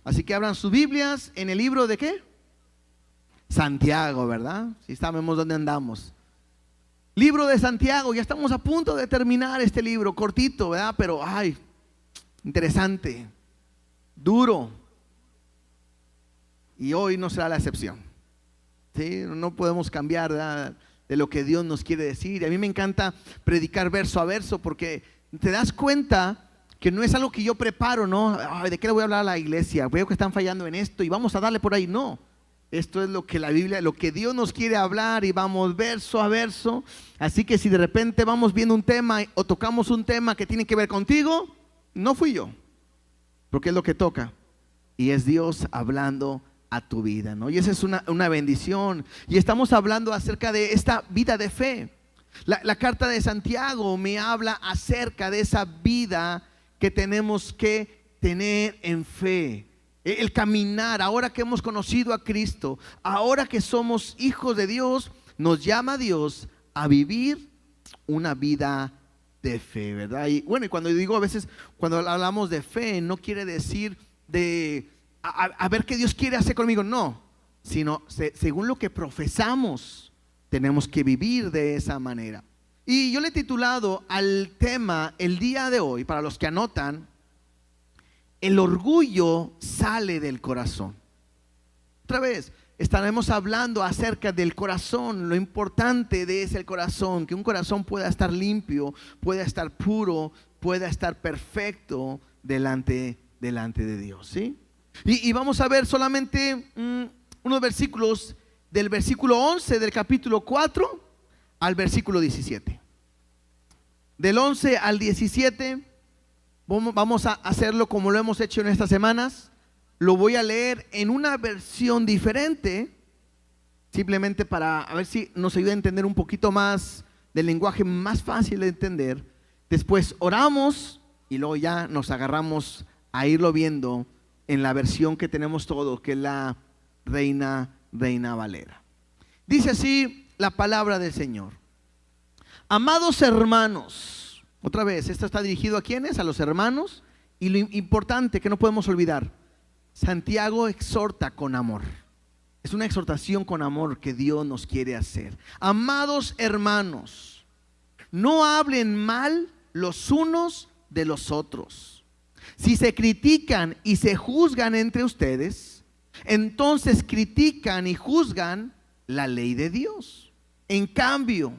Así que abran sus Biblias en el libro de ¿qué? Santiago, ¿verdad? Si sabemos dónde andamos. Libro de Santiago, ya estamos a punto de terminar este libro, cortito, ¿verdad? Pero, ay, interesante, duro. Y hoy no será la excepción. ¿Sí? No podemos cambiar, ¿verdad?, de lo que Dios nos quiere decir. Y a mí me encanta predicar verso a verso porque te das cuenta que no es algo que yo preparo, ¿no? Ay, ¿de qué le voy a hablar a la iglesia? Veo que están fallando en esto y vamos a darle por ahí. No. Esto es lo que la Biblia, lo que Dios nos quiere hablar y vamos verso a verso. Así que si de repente vamos viendo un tema o tocamos un tema que tiene que ver contigo, no fui yo, porque es lo que toca. Y es Dios hablando a tu vida, ¿no? Y esa es una bendición. Y estamos hablando acerca de esta vida de fe. La carta de Santiago me habla acerca de esa vida que tenemos que tener en fe. El caminar, ahora que hemos conocido a Cristo, ahora que somos hijos de Dios, nos llama Dios a vivir una vida de fe, ¿verdad? Y bueno, y cuando digo a veces, cuando hablamos de fe, no quiere decir de a ver qué Dios quiere hacer conmigo, no, sino según lo que profesamos, tenemos que vivir de esa manera. Y yo le he titulado al tema el día de hoy, para los que anotan, el orgullo sale del corazón. Otra vez, estaremos hablando acerca del corazón, lo importante de ese corazón, que un corazón pueda estar limpio, pueda estar puro, pueda estar perfecto delante de Dios, ¿sí? Y vamos a ver solamente unos versículos, del versículo 11 del capítulo 4 al versículo 17. Del 11 al 17. Vamos a hacerlo como lo hemos hecho en estas semanas. Lo voy a leer en una versión diferente, simplemente para a ver si nos ayuda a entender un poquito más del lenguaje más fácil de entender. Después oramos y luego ya nos agarramos a irlo viendo en la versión que tenemos todos, que es la Reina Valera. Dice así la palabra del Señor: amados hermanos. Otra vez, esto está dirigido a ¿quiénes? A los hermanos. Y lo importante que no podemos olvidar, Santiago exhorta con amor. Es una exhortación con amor que Dios nos quiere hacer. Amados hermanos, no hablen mal los unos de los otros. Si se critican y se juzgan entre ustedes, entonces critican y juzgan la ley de Dios. En cambio,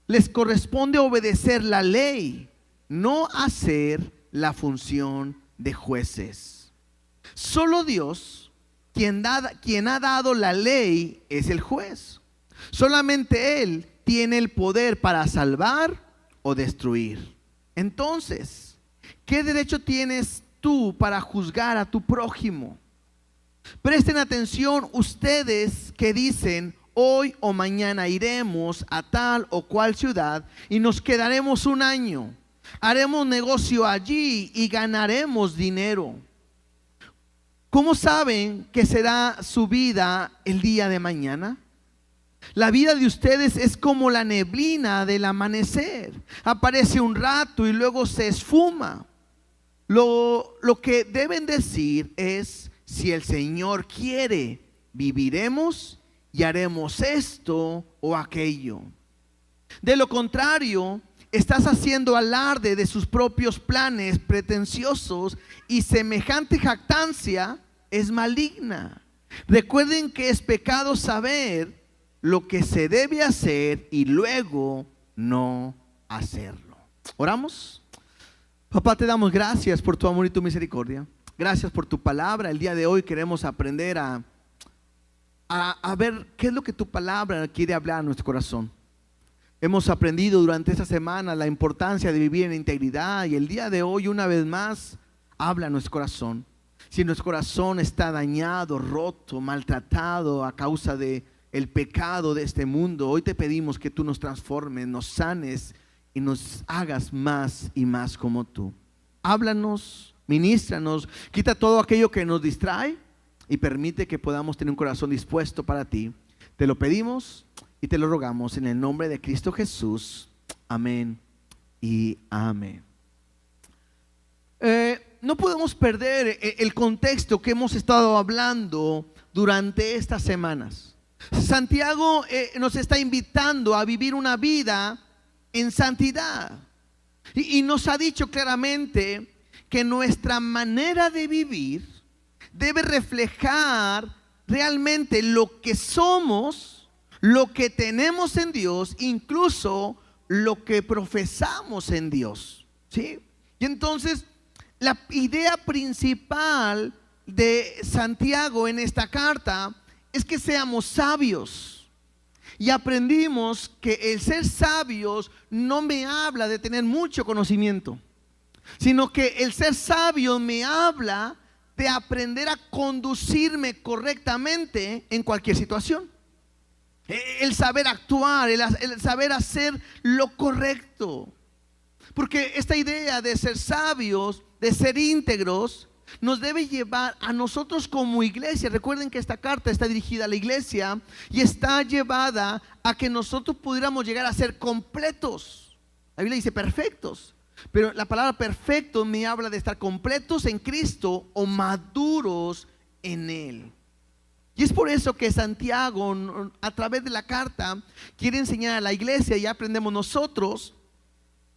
les corresponde obedecer la ley, no hacer la función de jueces. Solo Dios, quien ha dado la ley, es el juez. Solamente Él tiene el poder para salvar o destruir. Entonces, ¿qué derecho tienes tú para juzgar a tu prójimo? Presten atención ustedes que dicen: hoy o mañana iremos a tal o cual ciudad y nos quedaremos un año. Haremos negocio allí y ganaremos dinero. ¿Cómo saben que será su vida el día de mañana? La vida de ustedes es como la neblina del amanecer. Aparece un rato y luego se esfuma. Lo que deben decir es: si el Señor quiere, viviremos y haremos esto o aquello. De lo contrario, estás haciendo alarde de sus propios planes pretenciosos, y semejante jactancia es maligna. Recuerden que es pecado saber lo que se debe hacer y luego no hacerlo. ¿Oramos? Papá, te damos gracias por tu amor y tu misericordia. Gracias por tu palabra. El día de hoy queremos aprender a ver qué es lo que tu palabra quiere hablar a nuestro corazón. Hemos aprendido durante esta semana la importancia de vivir en integridad, y el día de hoy una vez más habla a nuestro corazón. Si nuestro corazón está dañado, roto, maltratado a causa de el pecado de este mundo, hoy te pedimos que tú nos transformes, nos sanes y nos hagas más y más como tú. Háblanos, ministranos, quita todo aquello que nos distrae y permite que podamos tener un corazón dispuesto para ti. Te lo pedimos y te lo rogamos en el nombre de Cristo Jesús. Amén y amén. no podemos perder el contexto que hemos estado hablando durante estas semanas. Santiago nos está invitando a vivir una vida en santidad y nos ha dicho claramente que nuestra manera de vivir debe reflejar realmente lo que somos, lo que tenemos en Dios, incluso lo que profesamos en Dios, ¿sí? Y entonces la idea principal de Santiago en esta carta es que seamos sabios. Y aprendimos que el ser sabios no me habla de tener mucho conocimiento, sino que el ser sabio me habla de aprender a conducirme correctamente en cualquier situación. El saber actuar, el saber hacer lo correcto. Porque esta idea de ser sabios, de ser íntegros, nos debe llevar a nosotros como iglesia. Recuerden que esta carta está dirigida a la iglesia y está llevada a que nosotros pudiéramos llegar a ser completos. La Biblia dice perfectos, pero la palabra perfecto me habla de estar completos en Cristo o maduros en Él. Y es por eso que Santiago, a través de la carta, quiere enseñar a la iglesia, y aprendemos nosotros,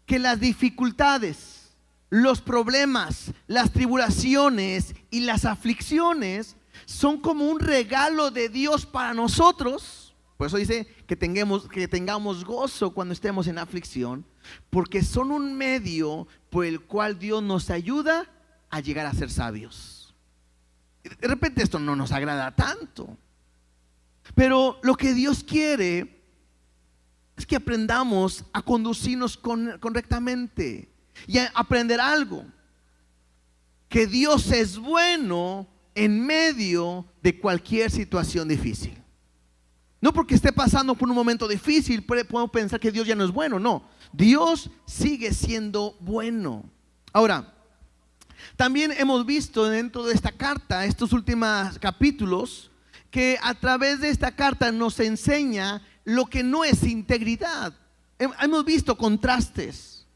que las dificultades, los problemas, las tribulaciones y las aflicciones son como un regalo de Dios para nosotros. Por eso dice que tengamos gozo cuando estemos en aflicción, porque son un medio por el cual Dios nos ayuda a llegar a ser sabios. De repente esto no nos agrada tanto, pero lo que Dios quiere es que aprendamos a conducirnos correctamente y a aprender algo: que Dios es bueno en medio de cualquier situación difícil. No porque esté pasando por un momento difícil podemos pensar que Dios ya no es bueno. No, Dios sigue siendo bueno. Ahora, también hemos visto dentro de esta carta, estos últimos capítulos, que a través de esta carta nos enseña lo que no es integridad. Hemos visto contrastes.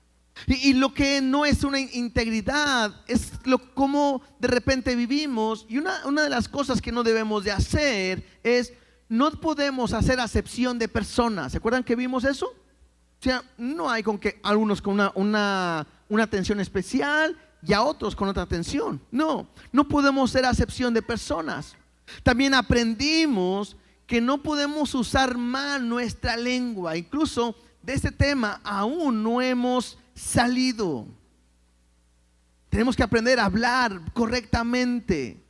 Y lo que no es una integridad es cómo de repente vivimos. Y una de las cosas que no debemos de hacer es: no podemos hacer acepción de personas. ¿Se acuerdan que vimos eso? O sea, no hay con que algunos con una atención especial y a otros con otra atención. No podemos hacer acepción de personas. También aprendimos que no podemos usar mal nuestra lengua. Incluso de este tema aún no hemos salido. Tenemos que aprender a hablar correctamente.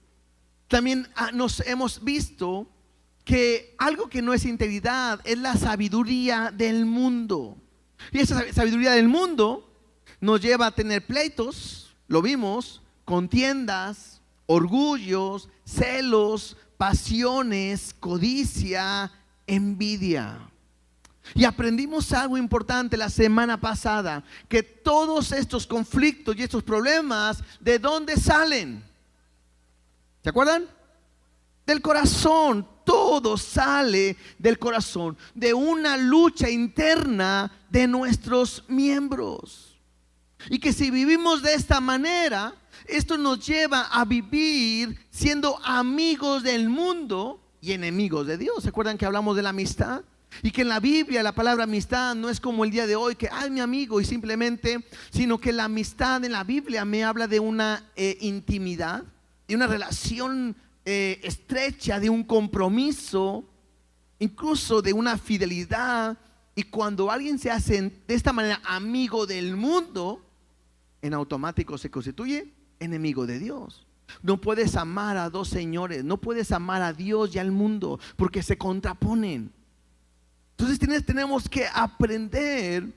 También nos hemos visto que algo que no es integridad es la sabiduría del mundo. Y esa sabiduría del mundo nos lleva a tener pleitos, lo vimos, contiendas, orgullos, celos, pasiones, codicia, envidia. Y aprendimos algo importante la semana pasada: que todos estos conflictos y estos problemas, ¿de dónde salen? ¿Se acuerdan? Del corazón. Todo sale del corazón, de una lucha interna de nuestros miembros. Y que si vivimos de esta manera, esto nos lleva a vivir siendo amigos del mundo y enemigos de Dios. ¿Se acuerdan que hablamos de la amistad? Y que en la Biblia la palabra amistad no es como el día de hoy, que ay, mi amigo, y simplemente, sino que la amistad en la Biblia me habla de una intimidad, de una relación estrecha, de un compromiso, incluso de una fidelidad. Y cuando alguien se hace de esta manera amigo del mundo, en automático se constituye enemigo de Dios. No puedes amar a dos señores, no puedes amar a Dios y al mundo, porque se contraponen. Entonces tenemos que aprender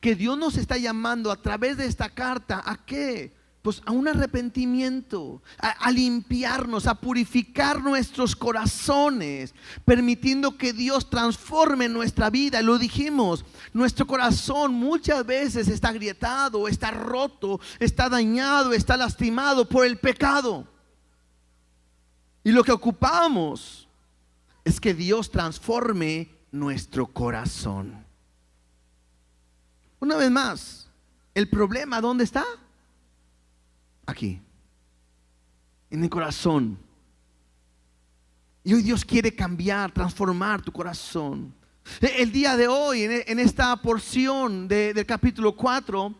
que Dios nos está llamando a través de esta carta ¿a qué? Pues a un arrepentimiento, a limpiarnos, a purificar nuestros corazones, permitiendo que Dios transforme nuestra vida. Lo dijimos, nuestro corazón muchas veces está agrietado, está roto, está dañado, está lastimado por el pecado. Y lo que ocupamos es que Dios transforme nuestro corazón. Una vez más, ¿el problema dónde está? aquí, en el corazón. Y hoy Dios quiere cambiar, transformar tu corazón. El día de hoy, en esta porción del capítulo 4,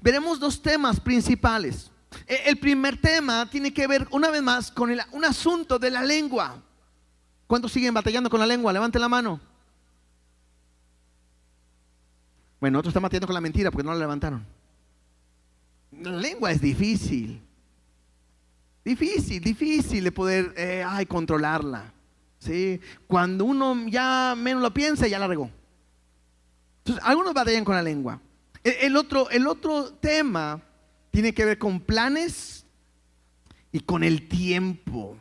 veremos dos temas principales. El primer tema tiene que ver una vez más con un asunto de la lengua. ¿Cuántos siguen batallando con la lengua? Levanten la mano. Bueno, otros están batallando con la mentira porque no la levantaron. La lengua es difícil. Difícil de poder controlarla. ¿Sí? Cuando uno ya menos lo piensa, ya la regó. Entonces, algunos batallan con la lengua. El otro tema tiene que ver con planes y con el tiempo.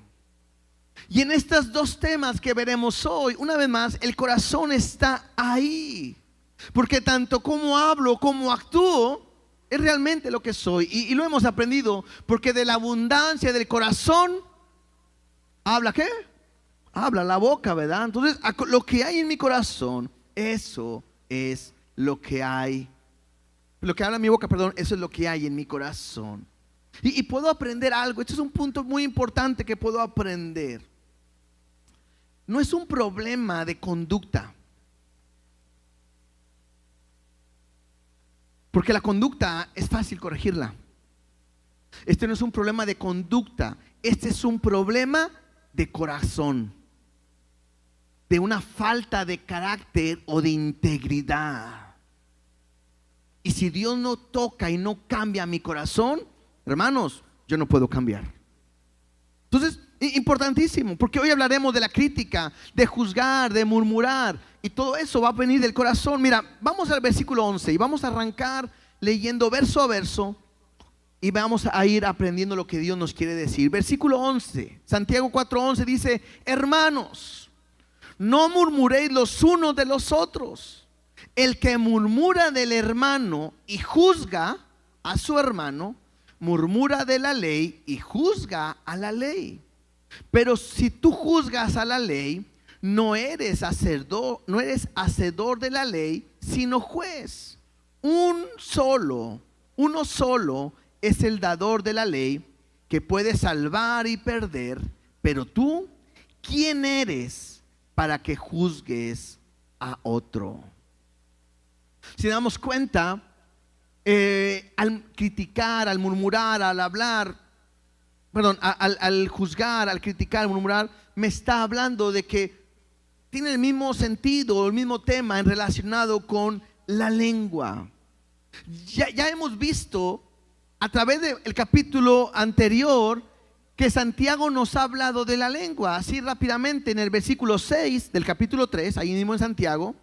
Y en estos dos temas que veremos hoy, una vez más, el corazón está ahí. Porque tanto como hablo como actúo es realmente lo que soy. Y lo hemos aprendido, porque de la abundancia del corazón, ¿habla qué? Habla la boca, ¿verdad? Entonces, lo que hay en mi corazón, eso es lo que hay. Lo que habla mi boca, perdón, eso es lo que hay en mi corazón. Y puedo aprender algo. Este es un punto muy importante que puedo aprender. No es un problema de conducta. Porque la conducta es fácil corregirla. Este no es un problema de conducta. Este es un problema de corazón. De una falta de carácter o de integridad. Y si Dios no toca y no cambia mi corazón, hermanos, yo no puedo cambiar. Entonces, importantísimo, porque hoy hablaremos de la crítica, de juzgar, de murmurar, y todo eso va a venir del corazón. Mira, vamos al versículo 11 y vamos a arrancar leyendo verso a verso y vamos a ir aprendiendo lo que Dios nos quiere decir. Versículo 11, Santiago 4:11 dice: hermanos, no murmuréis los unos de los otros. El que murmura del hermano y juzga a su hermano, murmura de la ley y juzga a la ley. Pero si tú juzgas a la ley, no eres hacedor de la ley, sino juez. Uno solo es el dador de la ley, que puede salvar y perder. Pero tú, ¿quién eres para que juzgues a otro? Si nos damos cuenta, al criticar, al murmurar, al hablar, al juzgar, al criticar, al murmurar, me está hablando de que tiene el mismo sentido, el mismo tema relacionado con la lengua. Ya hemos visto a través del capítulo anterior que Santiago nos ha hablado de la lengua. Así rápidamente, en el versículo 6 del capítulo 3, ahí mismo en Santiago,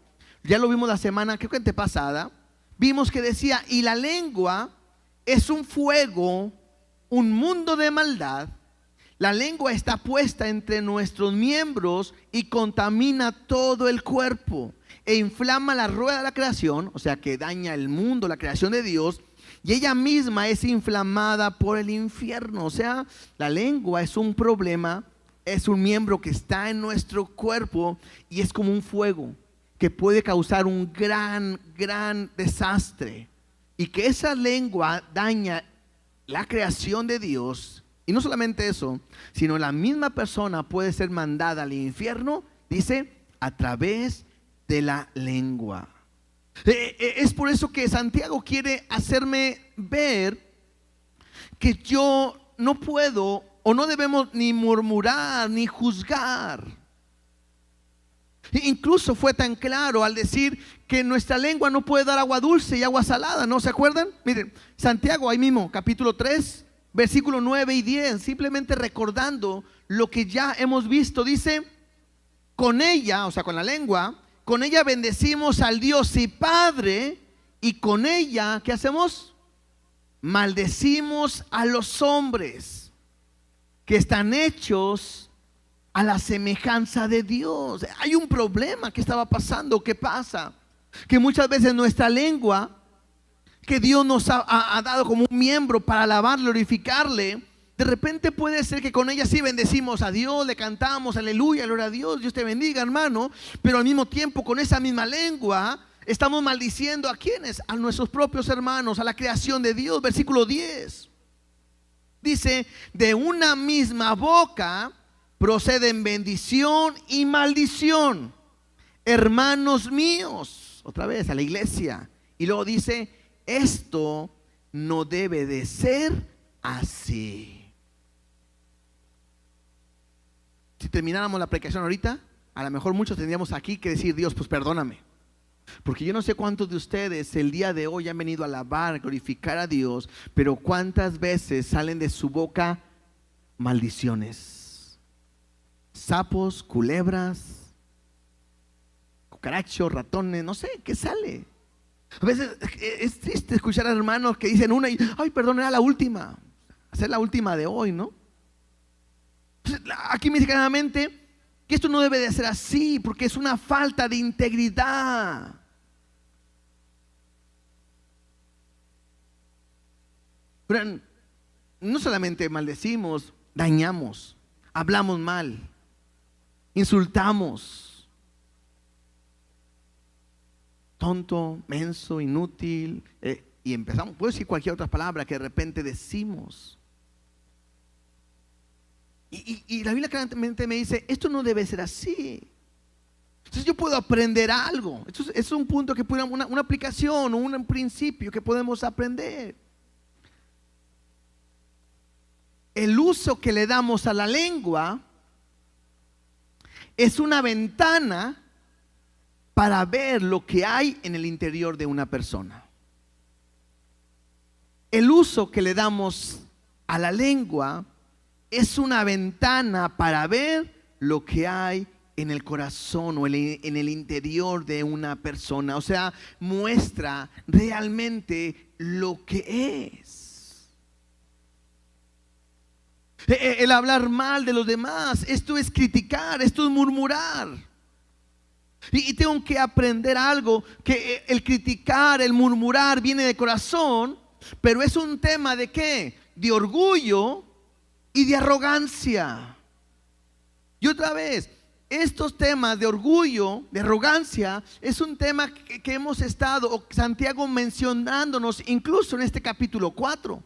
ya lo vimos la semana, creo que antepasada, vimos que decía: y la lengua es un fuego, un mundo de maldad. La lengua está puesta entre nuestros miembros y contamina todo el cuerpo e inflama la rueda de la creación, o sea que daña el mundo, la creación de Dios, y ella misma es inflamada por el infierno. O sea, la lengua es un problema, es un miembro que está en nuestro cuerpo y es como un fuego que puede causar un gran desastre, y que esa lengua daña la creación de Dios. Y no solamente eso, sino la misma persona puede ser mandada al infierno, dice, a través de la lengua. Es por eso que Santiago quiere hacerme ver que yo no puedo o no debemos ni murmurar ni juzgar. Incluso fue tan claro al decir que nuestra lengua no puede dar agua dulce y agua salada, ¿no se acuerdan? Miren, Santiago ahí mismo, capítulo 3, versículo 9 y 10, simplemente recordando lo que ya hemos visto, dice: con ella, o sea con la lengua, con ella bendecimos al Dios y Padre, y con ella, ¿qué hacemos? Maldecimos a los hombres que están hechos a la semejanza de Dios. Hay un problema que estaba pasando. ¿Qué pasa? Que muchas veces nuestra lengua, que Dios nos ha dado como un miembro para alabarle, glorificarle, de repente puede ser que con ella sí bendecimos a Dios, le cantamos aleluya, gloria a Dios, Dios te bendiga, hermano, pero al mismo tiempo con esa misma lengua estamos maldiciendo ¿a quiénes? A nuestros propios hermanos, a la creación de Dios. Versículo 10. Dice, de una misma boca proceden bendición y maldición. Hermanos míos, otra vez a la iglesia. Y luego dice, esto no debe de ser así. Si termináramos la predicación ahorita, a lo mejor muchos tendríamos aquí que decir, Dios, pues perdóname. Porque yo no sé cuántos de ustedes el día de hoy han venido a alabar, glorificar a Dios, pero cuántas veces salen de su boca maldiciones, sapos, culebras, cucarachos, ratones, no sé qué sale. A veces es triste escuchar a hermanos que dicen una y, ay, perdón, era la última, hacer la última de hoy, ¿no? Aquí me dice claramente que esto no debe de ser así, porque es una falta de integridad. Pero no solamente maldecimos, dañamos, hablamos mal, insultamos. Tonto, menso, inútil, y empezamos, puedo decir cualquier otra palabra que de repente decimos. Y la Biblia claramente me dice, esto no debe ser así. Entonces yo puedo aprender algo. Esto es un punto que puede, una aplicación o un principio que podemos aprender. El uso que le damos a la lengua es una ventana para ver lo que hay en el interior de una persona. El uso que le damos a la lengua es una ventana para ver lo que hay en el corazón o en el interior de una persona. O sea, muestra realmente lo que es. El hablar mal de los demás, esto es criticar, esto es murmurar. Y tengo que aprender algo, que el criticar, el murmurar viene de corazón, pero es un tema de ¿qué? De orgullo y de arrogancia. Y otra vez, estos temas de orgullo, de arrogancia, es un tema que hemos estado, o Santiago mencionándonos incluso en este capítulo 4.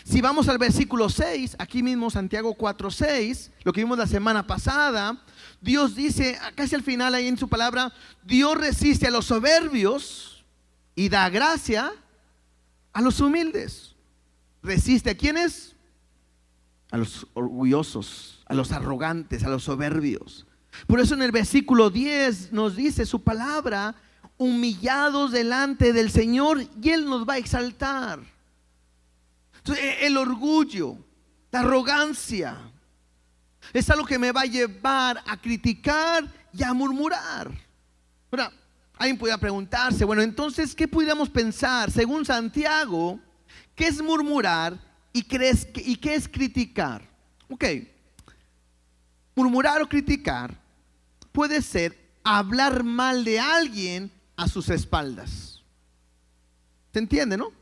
Si vamos al versículo 6, aquí mismo Santiago 4:6, lo que vimos la semana pasada, Dios dice, casi al final ahí en su palabra, Dios resiste a los soberbios y da gracia a los humildes. ¿Resiste a quiénes? A los orgullosos, a los arrogantes, a los soberbios. Por eso en el versículo 10 nos dice su palabra, humillados delante del Señor y Él nos va a exaltar. Entonces, el orgullo, la arrogancia, es algo que me va a llevar a criticar y a murmurar. Ahora, alguien pudiera preguntarse, bueno, entonces, ¿qué pudiéramos pensar? Según Santiago, ¿qué es murmurar y qué es criticar? Ok, murmurar o criticar puede ser hablar mal de alguien a sus espaldas. ¿Se entiende, no?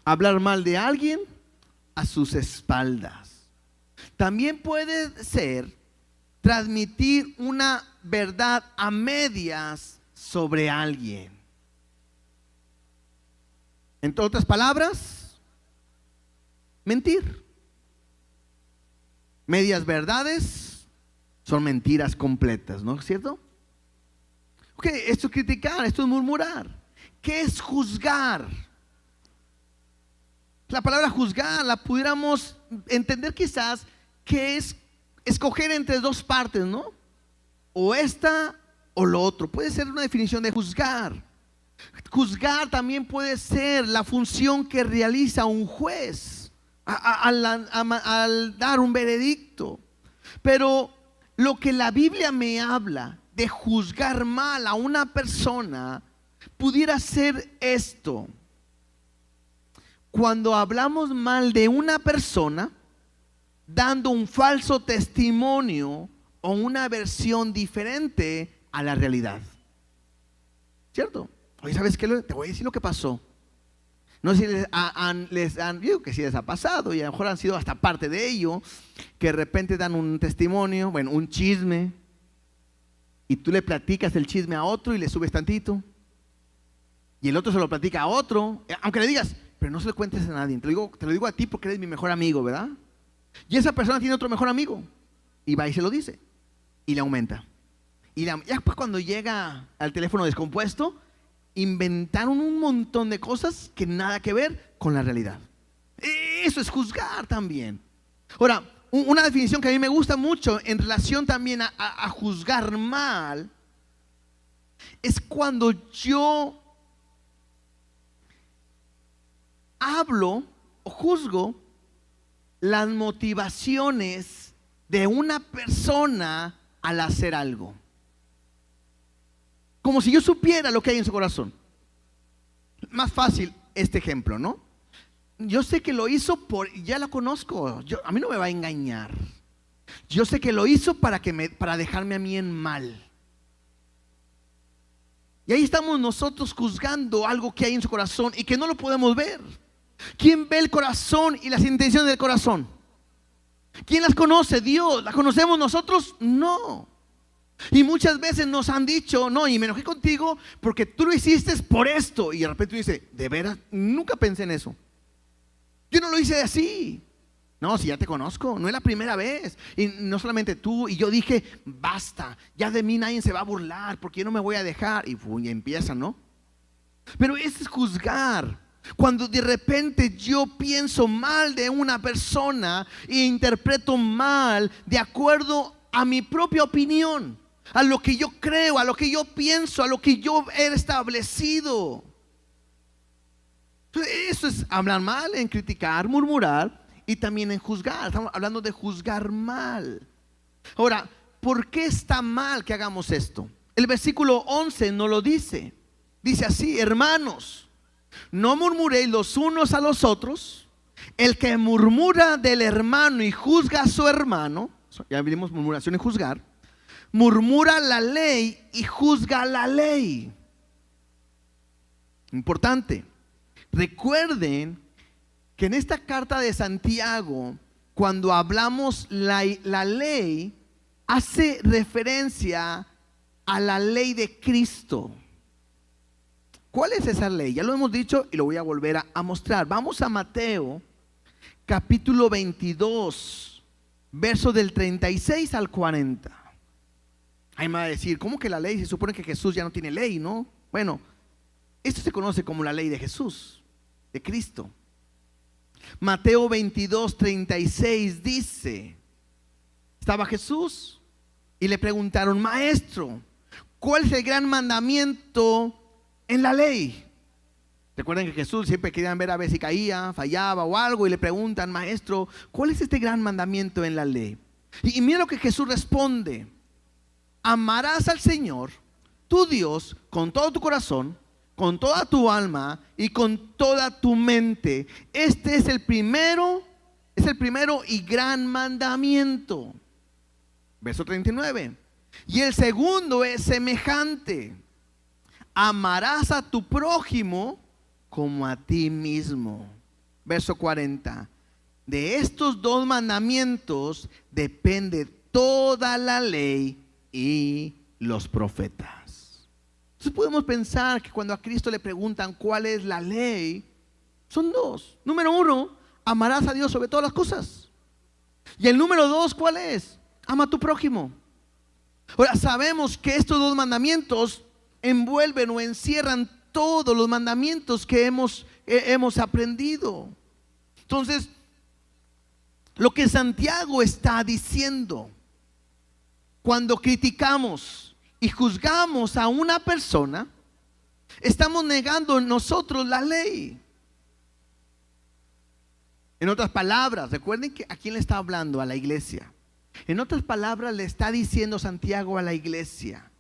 Hablar mal de alguien a sus espaldas. También puede ser transmitir una verdad a medias sobre alguien. En otras palabras, mentir. Medias verdades son mentiras completas, ¿no es cierto? Ok, esto es criticar, esto es murmurar. ¿Qué es juzgar? La palabra juzgar la pudiéramos entender quizás que es escoger entre dos partes, ¿no? O esta o lo otro. Puede ser una definición de juzgar. Juzgar también puede ser la función que realiza un juez al dar un veredicto. Pero lo que la Biblia me habla de juzgar mal a una persona pudiera ser esto. Cuando hablamos mal de una persona, dando un falso testimonio o una versión diferente a la realidad. ¿Cierto? Oye, ¿sabes qué? Te voy a decir lo que pasó. No sé si les han digo que sí les ha pasado, y a lo mejor han sido hasta parte de ello, que de repente dan un testimonio, bueno, un chisme, y tú le platicas el chisme a otro y le subes tantito, y el otro se lo platica a otro, aunque le digas, pero no se lo cuentes a nadie. Te lo digo a ti porque eres mi mejor amigo, ¿verdad? Y esa persona tiene otro mejor amigo y va y se lo dice y le aumenta. Ya pues cuando llega al teléfono descompuesto, inventaron un montón de cosas que nada que ver con la realidad. Eso es juzgar también. Ahora, una definición que a mí me gusta mucho en relación también a juzgar mal es cuando yo hablo o juzgo las motivaciones de una persona al hacer algo, como si yo supiera lo que hay en su corazón. Más fácil este ejemplo, ¿no? Yo sé que lo hizo ya la conozco, a mí no me va a engañar. Yo sé que lo hizo para dejarme a mí en mal. Y ahí estamos nosotros juzgando algo que hay en su corazón y que no lo podemos ver. ¿Quién ve el corazón y las intenciones del corazón? ¿Quién las conoce? Dios. ¿Las conocemos nosotros? No. Y muchas veces nos han dicho, no, y me enojé contigo porque tú lo hiciste por esto. Y de repente tú dices, ¿de veras? Nunca pensé en eso. Yo no lo hice así. No, si ya te conozco, no es la primera vez. Y no solamente tú, y yo dije, basta, ya de mí nadie se va a burlar porque yo no me voy a dejar. Y empiezan, ¿no? Pero ese es juzgar. Cuando de repente yo pienso mal de una persona e interpreto mal de acuerdo a mi propia opinión, a lo que yo creo, a lo que yo pienso, a lo que yo he establecido. Eso es hablar mal, en criticar, murmurar y también en juzgar. Estamos hablando de juzgar mal. Ahora, ¿por qué está mal que hagamos esto? El versículo 11 nos lo dice. Dice así: hermanos, no murmuréis los unos a los otros. El que murmura del hermano y juzga a su hermano, ya vimos murmuración y juzgar, murmura la ley y juzga la ley. Importante. Recuerden que en esta carta de Santiago, cuando hablamos la ley, hace referencia a la ley de Cristo. ¿Cuál es esa ley? Ya lo hemos dicho y lo voy a volver a mostrar. Vamos a Mateo capítulo 22, verso del 36 al 40. Ahí me va a decir, ¿cómo que la ley? Se supone que Jesús ya no tiene ley, ¿no? Bueno, esto se conoce como la ley de Jesús, de Cristo. Mateo 22, 36 dice: estaba Jesús y le preguntaron, maestro, ¿cuál es el gran mandamiento en la ley? Recuerden que Jesús siempre querían ver a ver si caía, fallaba o algo, y le preguntan, maestro, ¿cuál es este gran mandamiento en la ley? Y mira lo que Jesús responde: amarás al Señor tu Dios con todo tu corazón, con toda tu alma y con toda tu mente. Este es el primero y gran mandamiento. Verso 39. Y el segundo es semejante: amarás a tu prójimo como a ti mismo. Verso 40. De estos dos mandamientos depende toda la ley y los profetas. Entonces podemos pensar que cuando a Cristo le preguntan cuál es la ley, son dos. Número uno, amarás a Dios sobre todas las cosas. Y el número dos, ¿cuál es? Ama a tu prójimo. Ahora, sabemos que estos dos mandamientos envuelven o encierran todos los mandamientos que hemos aprendido. Entonces, lo que Santiago está diciendo, cuando criticamos y juzgamos a una persona, estamos negando en nosotros la ley. En otras palabras, recuerden que a quién le está hablando, a la iglesia. En otras palabras, le está diciendo Santiago a la iglesia: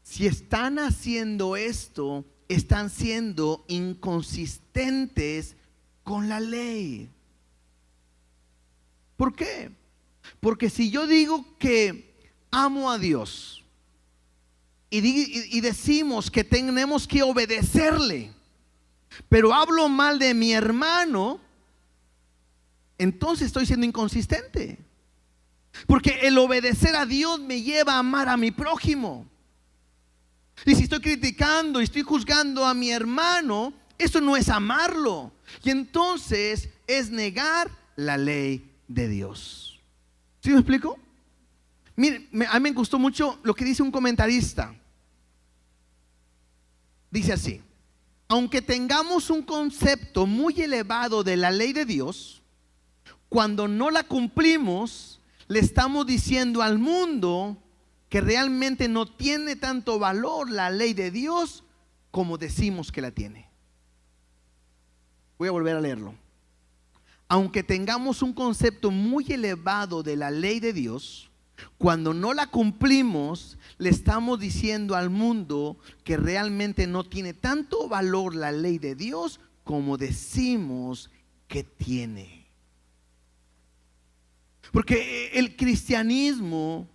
si están haciendo esto, están siendo inconsistentes con la ley. ¿Por qué? Porque si yo digo que amo a Dios y decimos que tenemos que obedecerle, pero hablo mal de mi hermano, entonces estoy siendo inconsistente. Porque el obedecer a Dios me lleva a amar a mi prójimo. Y si estoy criticando y estoy juzgando a mi hermano, Eso no es amarlo. Y entonces es negar la ley de Dios. ¿Sí me explico? Mire, a mí me gustó mucho lo que dice un comentarista. Dice así: aunque tengamos un concepto muy elevado de la ley de Dios, cuando no la cumplimos, le estamos diciendo al mundo que realmente no tiene tanto valor la ley de Dios como decimos que la tiene. Voy a volver a leerlo. Aunque tengamos un concepto muy elevado de la ley de Dios, cuando no la cumplimos, le estamos diciendo al mundo que realmente no tiene tanto valor la ley de Dios como decimos que tiene. Porque el cristianismo,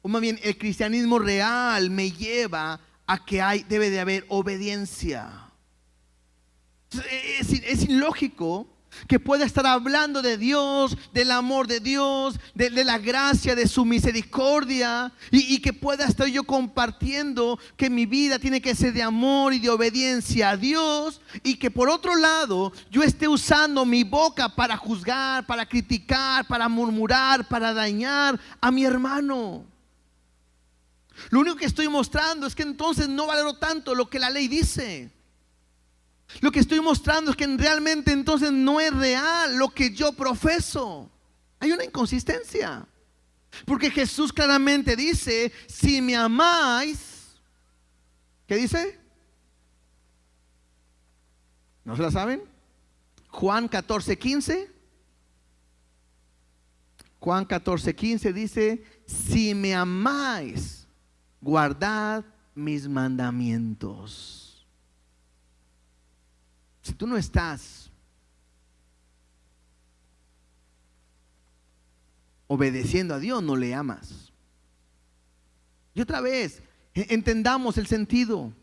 o más bien el cristianismo real, me lleva a que debe de haber obediencia. Es ilógico que pueda estar hablando de Dios, del amor de Dios, de la gracia, de su misericordia, y que pueda estar yo compartiendo que mi vida tiene que ser de amor y de obediencia a Dios, y que por otro lado yo esté usando mi boca para juzgar, para criticar, para murmurar, para dañar a mi hermano. Lo único que estoy mostrando es que entonces no valoro tanto lo que la ley dice. Lo que estoy mostrando es que realmente entonces no es real lo que yo profeso. Hay una inconsistencia. Porque Jesús claramente dice: si me amáis, ¿qué dice? ¿No se la saben? Juan 14:15. Juan 14:15 dice: si me amáis, guardad mis mandamientos. Si tú no estás obedeciendo a Dios, no le amas. Y otra vez, entendamos el sentido.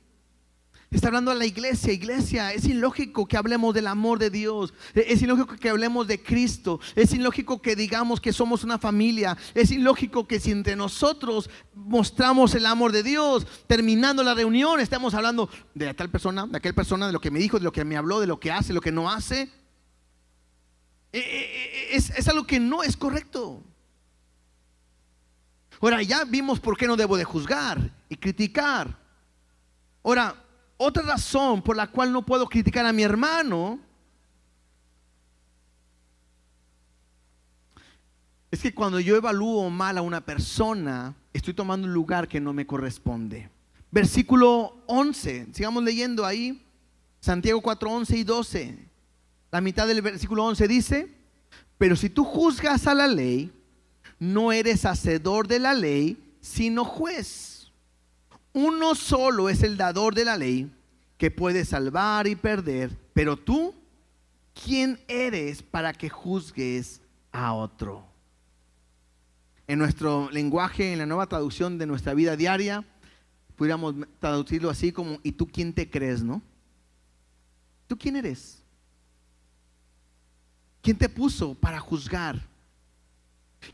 Está hablando a la iglesia. Iglesia, es ilógico que hablemos del amor de Dios. Es ilógico que hablemos de Cristo. Es ilógico que digamos que somos una familia. Es ilógico que si entre nosotros mostramos el amor de Dios, terminando la reunión, estamos hablando de tal persona, de aquella persona, de lo que me dijo, de lo que me habló, de lo que hace, lo que no hace. Es algo que no es correcto. Ahora, ya vimos por qué no debo de juzgar y criticar. Ahora, otra razón por la cual no puedo criticar a mi hermano es que cuando yo evalúo mal a una persona, estoy tomando un lugar que no me corresponde. Versículo 11, sigamos leyendo ahí, Santiago 4, 11 y 12. La mitad del versículo 11 dice: pero si tú juzgas a la ley, no eres hacedor de la ley, sino juez. Uno solo es el dador de la ley, que puede salvar y perder. Pero tú, ¿quién eres para que juzgues a otro? En nuestro lenguaje, en la nueva traducción de nuestra vida diaria, pudiéramos traducirlo así como: ¿y tú quién te crees, no? ¿Tú quién eres? ¿Quién te puso para juzgar?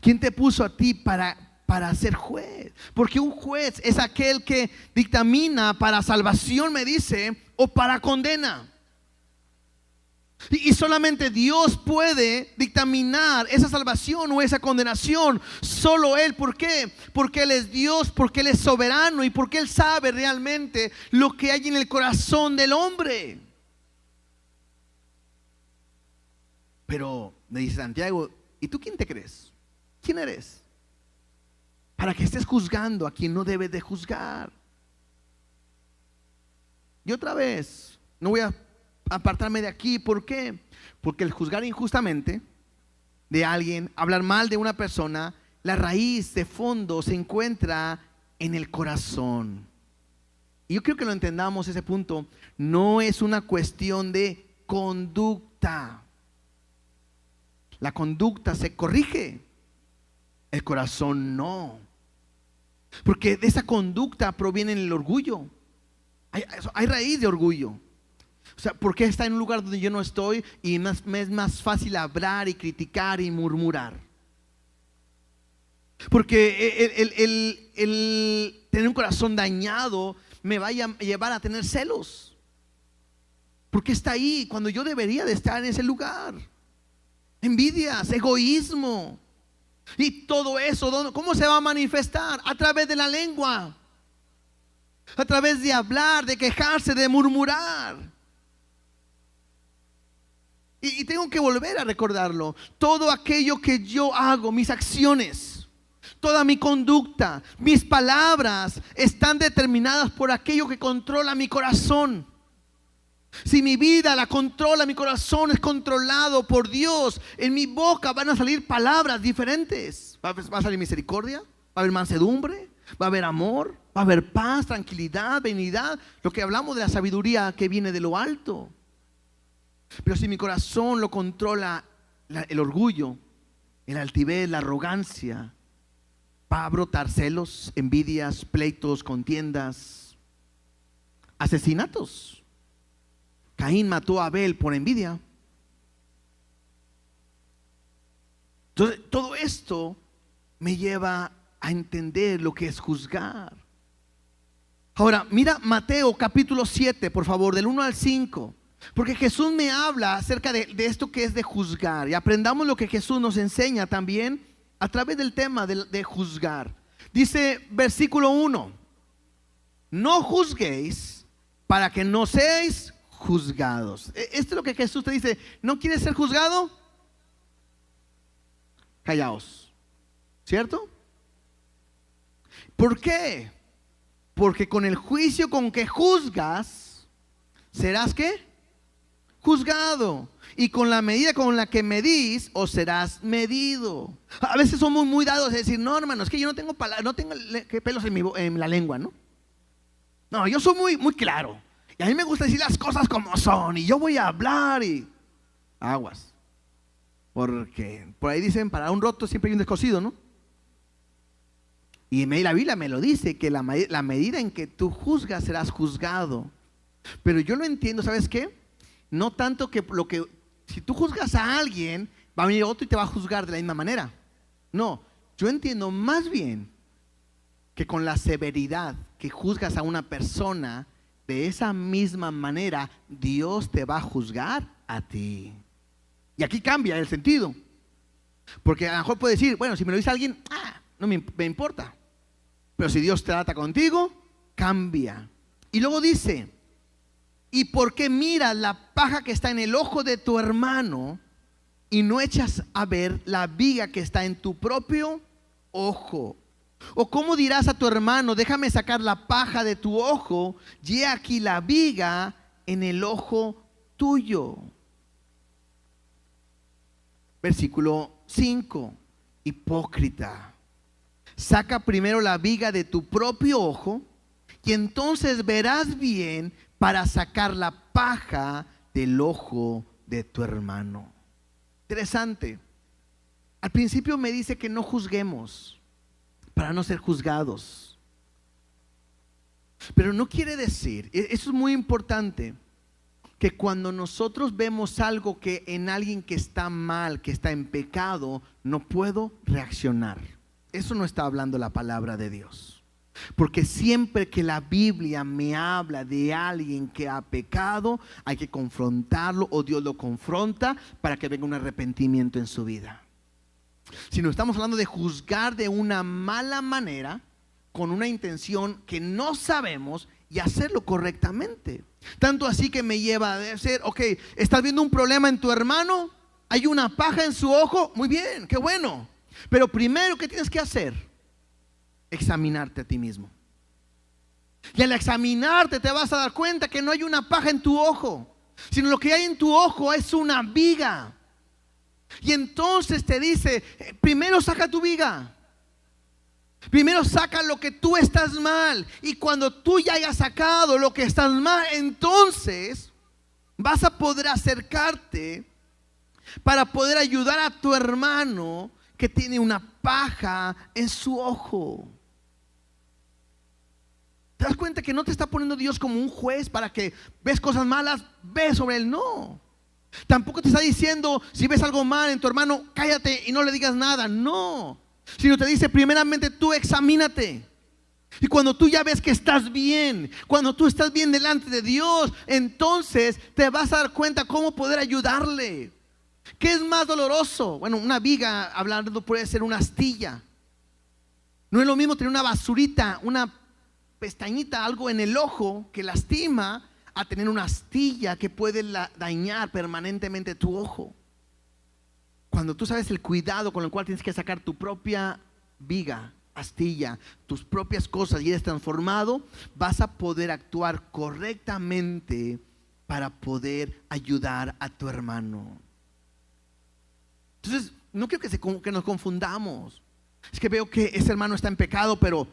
¿Quién te puso a ti para ser juez? Porque un juez es aquel que dictamina para salvación, me dice, o para condena. Y solamente Dios puede dictaminar esa salvación o esa condenación. Solo Él. ¿Por qué? Porque Él es Dios, porque Él es soberano y porque Él sabe realmente lo que hay en el corazón del hombre. Pero me dice Santiago: ¿y tú quién te crees? ¿Quién eres para que estés juzgando a quien no debes de juzgar? Y otra vez, no voy a apartarme de aquí. ¿Por qué? Porque el juzgar injustamente de alguien, hablar mal de una persona, la raíz de fondo se encuentra en el corazón. Y yo creo que lo entendamos ese punto. No es una cuestión de conducta. La conducta se corrige, el corazón no. Porque de esa conducta proviene el orgullo. Hay raíz de orgullo. O sea, ¿por qué está en un lugar donde yo no estoy y me es más fácil hablar y criticar y murmurar? Porque el tener un corazón dañado me va a llevar a tener celos. ¿Por qué está ahí cuando yo debería de estar en ese lugar? Envidias, egoísmo. Y todo eso, ¿cómo se va a manifestar? A través de la lengua, a través de hablar, de quejarse, de murmurar. Y tengo que volver a recordarlo. Todo aquello que yo hago, mis acciones, toda mi conducta, mis palabras están determinadas por aquello que controla mi corazón. Si mi vida la controla, mi corazón es controlado por Dios, en mi boca van a salir palabras diferentes. Va a salir misericordia, va a haber mansedumbre, va a haber amor, va a haber paz, tranquilidad, benignidad. Lo que hablamos de la sabiduría que viene de lo alto. Pero si mi corazón lo controla el orgullo, el altivez, la arrogancia, va a brotar celos, envidias, pleitos, contiendas, asesinatos. Caín mató a Abel por envidia. Entonces, todo esto me lleva a entender lo que es juzgar. Ahora, mira Mateo capítulo 7, por favor, del 1 al 5. Porque Jesús me habla acerca de esto que es de juzgar. Y aprendamos lo que Jesús nos enseña también a través del tema de juzgar. Dice versículo 1: no juzguéis para que no seáis juzgados. Esto es lo que Jesús te dice. ¿No quieres ser juzgado? Callaos. ¿Cierto? ¿Por qué? Porque con el juicio con que juzgas, serás ¿qué? Juzgado. Y con la medida con la que medís, os serás medido. A veces somos muy dados a decir: no, hermano, es que yo no tengo pelos en la lengua, ¿no? No, yo soy muy claro. Y a mí me gusta decir las cosas como son. Y yo voy a hablar y aguas. Porque por ahí dicen: para un roto siempre hay un descosido, ¿no? Y la Biblia me lo dice, que la medida en que tú juzgas serás juzgado. Pero yo lo entiendo, ¿sabes qué? No tanto si tú juzgas a alguien, va a venir otro y te va a juzgar de la misma manera. No, yo entiendo más bien que con la severidad que juzgas a una persona, de esa misma manera Dios te va a juzgar a ti. Y aquí cambia el sentido. Porque a lo mejor puede decir: bueno, si me lo dice alguien, no me importa. Pero si Dios trata contigo, cambia. Y luego dice: ¿y por qué miras la paja que está en el ojo de tu hermano y no echas a ver la viga que está en tu propio ojo? ¿O cómo dirás a tu hermano: déjame sacar la paja de tu ojo, y he aquí la viga en el ojo tuyo? Versículo 5: hipócrita, saca primero la viga de tu propio ojo, y entonces verás bien para sacar la paja del ojo de tu hermano. Interesante. Al principio me dice que no juzguemos para no ser juzgados. Pero no quiere decir, eso es muy importante, que cuando nosotros vemos algo que en alguien que está mal, que está en pecado, no puedo reaccionar. Eso no está hablando la palabra de Dios. Porque siempre que la Biblia me habla de alguien que ha pecado, hay que confrontarlo, o Dios lo confronta para que venga un arrepentimiento en su vida. Si no estamos hablando de juzgar de una mala manera, con una intención que no sabemos, y hacerlo correctamente. Tanto así que me lleva a decir: ok, estás viendo un problema en tu hermano, hay una paja en su ojo, muy bien, qué bueno. Pero primero, ¿qué tienes que hacer? Examinarte a ti mismo. Y al examinarte te vas a dar cuenta que no hay una paja en tu ojo, sino lo que hay en tu ojo es una viga. Y entonces te dice: primero saca tu viga. Primero saca lo que tú estás mal. Y cuando tú ya hayas sacado lo que estás mal, entonces vas a poder acercarte para poder ayudar a tu hermano que tiene una paja en su ojo. ¿Te das cuenta que no te está poniendo Dios como un juez para que ves cosas malas, ves sobre él? No. Tampoco te está diciendo: si ves algo mal en tu hermano, cállate y no le digas nada. No. Sino te dice: primeramente tú examínate. Y cuando tú ya ves que estás bien, cuando tú estás bien delante de Dios, entonces te vas a dar cuenta cómo poder ayudarle. ¿Qué es más doloroso? Bueno, una viga, hablando, puede ser una astilla. No es lo mismo tener una basurita, una pestañita, algo en el ojo que lastima, a tener una astilla que puede dañar permanentemente tu ojo. Cuando tú sabes el cuidado con el cual tienes que sacar tu propia viga, astilla, tus propias cosas y eres transformado, vas a poder actuar correctamente para poder ayudar a tu hermano. Entonces, no quiero que nos confundamos. Es que veo que ese hermano está en pecado, pero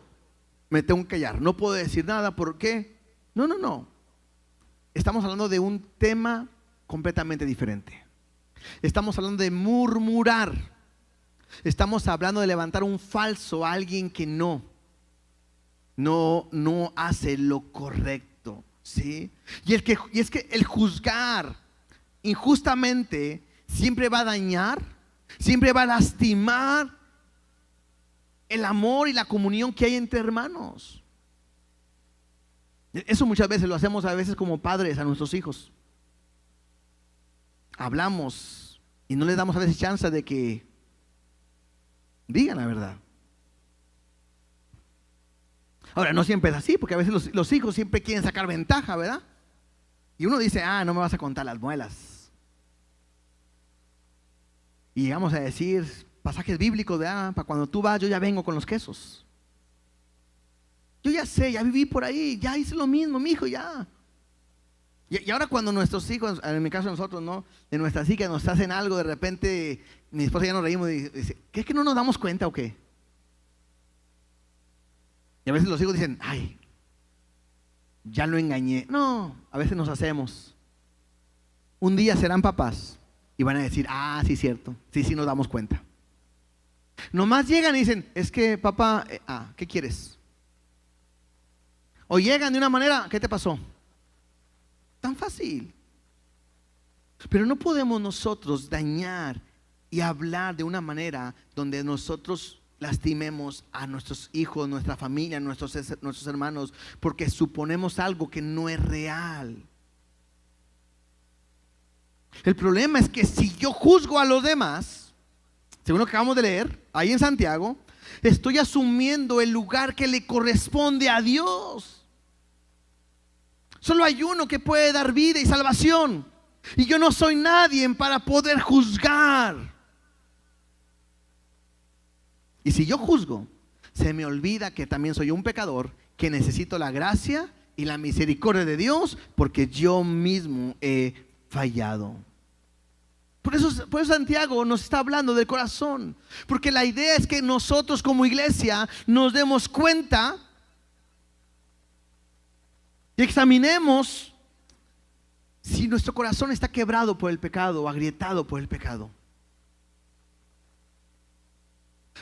me tengo que callar, no puedo decir nada. ¿Por qué? No. Estamos hablando de un tema completamente diferente. Estamos hablando de murmurar. Estamos hablando de levantar un falso a alguien que no hace lo correcto, ¿sí? Y es que el juzgar injustamente siempre va a dañar, siempre va a lastimar el amor y la comunión que hay entre hermanos. Eso muchas veces lo hacemos a veces como padres a nuestros hijos. Hablamos y no les damos a veces chance de que digan la verdad. Ahora, no siempre es así, porque a veces los hijos siempre quieren sacar ventaja, ¿verdad? Y uno dice, no me vas a contar las muelas. Y llegamos a decir pasajes bíblicos, ¿verdad? Para cuando tú vas, yo ya vengo con los quesos. Yo ya sé, ya viví por ahí, ya hice lo mismo, mi hijo, ya. Y ahora cuando nuestros hijos, en mi caso nosotros, ¿no? De nuestras hijas nos hacen algo, de repente mi esposa ya nos reímos y dice, ¿qué es que no nos damos cuenta o qué? Y a veces los hijos dicen, ay, ya lo engañé. No, a veces nos hacemos. Un día serán papás y van a decir, sí, cierto, sí, nos damos cuenta. Nomás llegan y dicen, es que papá, ¿qué quieres? O llegan de una manera, ¿qué te pasó? Tan fácil. Pero no podemos nosotros dañar y hablar de una manera donde nosotros lastimemos a nuestros hijos, nuestra familia, nuestros hermanos, porque suponemos algo que no es real. El problema es que si yo juzgo a los demás, según lo que acabamos de leer ahí en Santiago, estoy asumiendo el lugar que le corresponde a Dios. Solo hay uno que puede dar vida y salvación, y yo no soy nadie para poder juzgar. Y si yo juzgo, se me olvida que también soy un pecador, que necesito la gracia y la misericordia de Dios, porque yo mismo he fallado. Por eso Santiago nos está hablando del corazón, porque la idea es que nosotros como iglesia nos demos cuenta y examinemos si nuestro corazón está quebrado por el pecado o agrietado por el pecado.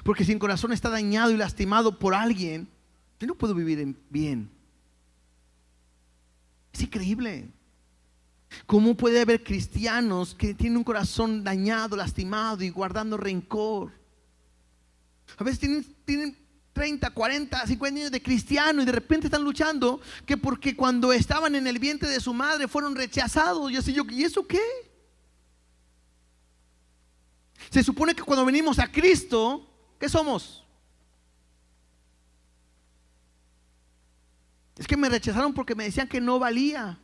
Porque si el corazón está dañado y lastimado por alguien, yo no puedo vivir bien. Es increíble. ¿Cómo puede haber cristianos que tienen un corazón dañado, lastimado y guardando rencor? A veces tienen 30, 40, 50 años de cristiano y de repente están luchando que porque cuando estaban en el vientre de su madre fueron rechazados. ¿Y eso qué? Se supone que cuando venimos a Cristo, ¿qué somos? Es que me rechazaron porque me decían que no valía,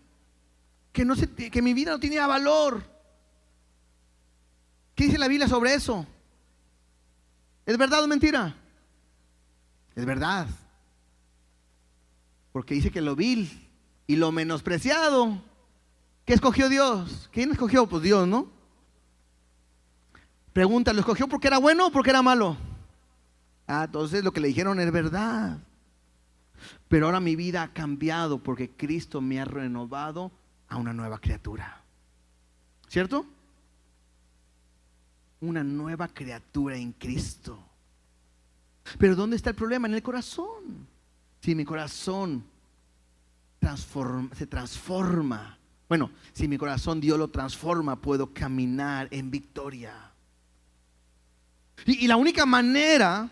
que mi vida no tenía valor. ¿Qué dice la Biblia sobre eso? ¿Es verdad o mentira? Es verdad. Porque dice que lo vil y lo menospreciado, ¿qué escogió Dios? ¿Quién escogió? Pues Dios, ¿no? Pregunta, ¿lo escogió porque era bueno o porque era malo? Entonces lo que le dijeron es verdad. Pero ahora mi vida ha cambiado porque Cristo me ha renovado a una nueva criatura. ¿Cierto? Una nueva criatura en Cristo. Pero ¿dónde está el problema? En el corazón. Si mi corazón se transforma, bueno, si mi corazón Dios lo transforma, puedo caminar en victoria. Y la única manera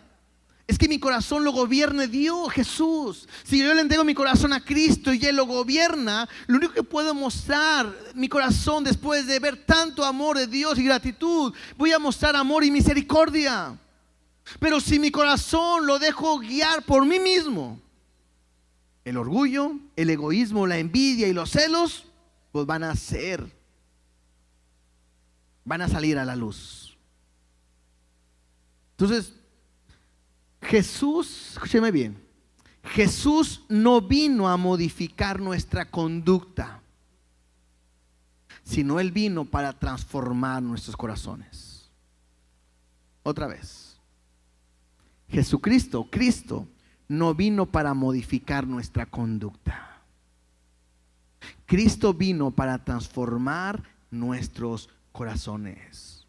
es que mi corazón lo gobierne Dios, Jesús. Si yo le entrego mi corazón a Cristo y Él lo gobierna, lo único que puedo mostrar mi corazón después de ver tanto amor de Dios y gratitud, voy a mostrar amor y misericordia. Pero si mi corazón lo dejo guiar por mí mismo, el orgullo, el egoísmo, la envidia y los celos, pues van a salir a la luz. Entonces, Jesús, escúcheme bien, Jesús no vino a modificar nuestra conducta, sino Él vino para transformar nuestros corazones. Otra vez, Cristo no vino para modificar nuestra conducta. Cristo vino para transformar nuestros corazones.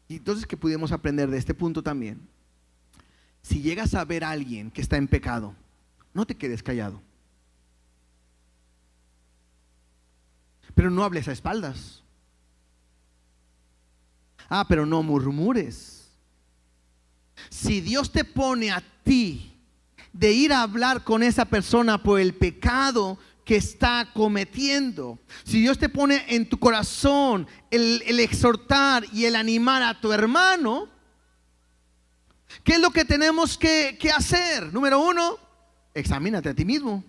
Y entonces, ¿qué pudimos aprender de este punto también? Si llegas a ver a alguien que está en pecado, no te quedes callado. Pero no hables a espaldas. Pero no murmures. Si Dios te pone a ti de ir a hablar con esa persona por el pecado que está cometiendo, si Dios te pone en tu corazón el exhortar y el animar a tu hermano, ¿qué es lo que tenemos que hacer? Número 1, examínate a ti mismo.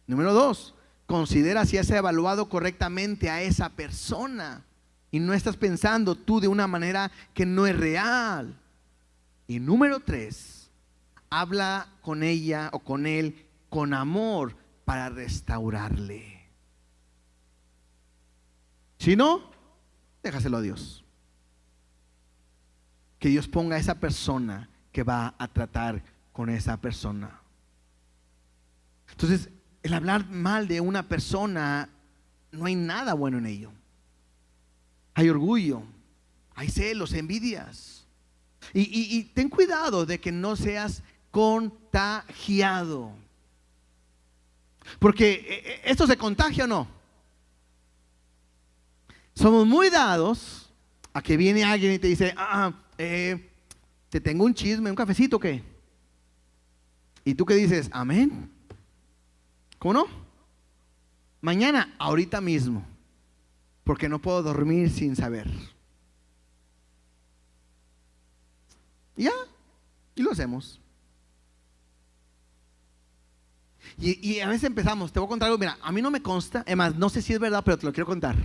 Número 2, considera si has evaluado correctamente a esa persona y no estás pensando tú de una manera que no es real. Y número 3, habla con ella o con él con amor para restaurarle. Si no, déjaselo a Dios. Que Dios ponga a esa persona que va a tratar con esa persona. Entonces, el hablar mal de una persona, no hay nada bueno en ello. Hay orgullo, hay celos, envidias. Y ten cuidado de que no seas contagiado. Porque esto se contagia o no. Somos muy dados a que viene alguien y te dice, te tengo un chisme, un cafecito, ¿o qué? Y tú qué dices, amén. ¿Cómo no? Mañana, ahorita mismo, porque no puedo dormir sin saber. Y ya, y lo hacemos. Y a veces empezamos, te voy a contar algo, mira, a mí no me consta, además no sé si es verdad, pero te lo quiero contar.